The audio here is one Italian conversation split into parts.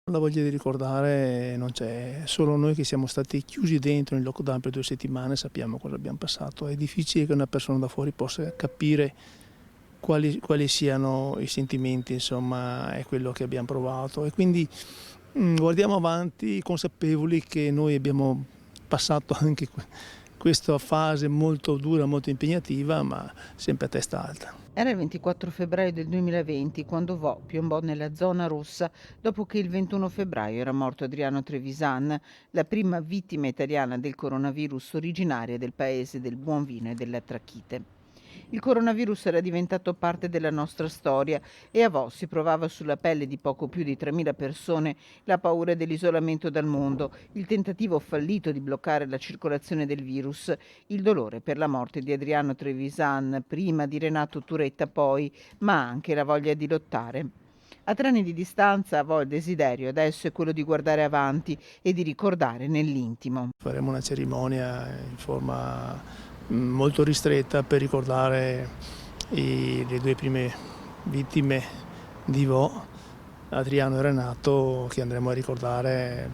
La voglia di ricordare non c'è, solo noi che siamo stati chiusi dentro in lockdown per 2 settimane sappiamo cosa abbiamo passato. È difficile che una persona da fuori possa capire quali siano i sentimenti, insomma, è quello che abbiamo provato e quindi guardiamo avanti consapevoli che noi abbiamo passato anche questa fase molto dura, molto impegnativa, ma sempre a testa alta. Era il 24 febbraio del 2020 quando Vo piombò nella zona rossa dopo che il 21 febbraio era morto Adriano Trevisan, la prima vittima italiana del coronavirus originaria del paese del buon vino e della trachite. Il coronavirus era diventato parte della nostra storia e a Vo si provava sulla pelle di poco più di 3.000 persone la paura dell'isolamento dal mondo, il tentativo fallito di bloccare la circolazione del virus, il dolore per la morte di Adriano Trevisan, prima di Renato Turetta poi, ma anche la voglia di lottare. A 3 anni di distanza, a Vo il desiderio adesso è quello di guardare avanti e di ricordare nell'intimo. Faremo una cerimonia in forma molto ristretta per ricordare le 2 prime vittime di Vo, Adriano e Renato, che andremo a ricordare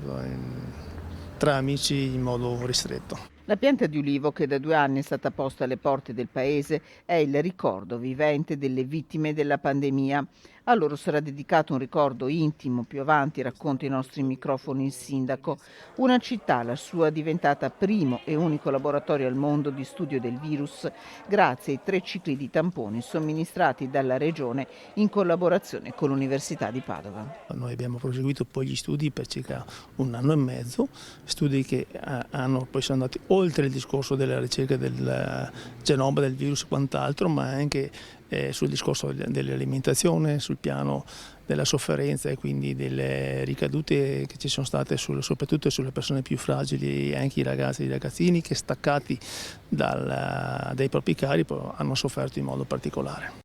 tra amici in modo ristretto. La pianta di ulivo che da 2 anni è stata posta alle porte del paese è il ricordo vivente delle vittime della pandemia. A loro sarà dedicato un ricordo intimo, più avanti racconta i nostri microfoni il sindaco. Una città, la sua, diventata primo e unico laboratorio al mondo di studio del virus grazie ai 3 cicli di tamponi somministrati dalla regione in collaborazione con l'Università di Padova. Noi abbiamo proseguito poi gli studi per circa 1 anno e mezzo, studi che poi sono andati oltre il discorso della ricerca del genoma del virus e quant'altro, ma anche sul discorso dell'alimentazione, sul piano della sofferenza e quindi delle ricadute che ci sono state soprattutto sulle persone più fragili e anche i ragazzi e i ragazzini che staccati dai propri cari hanno sofferto in modo particolare.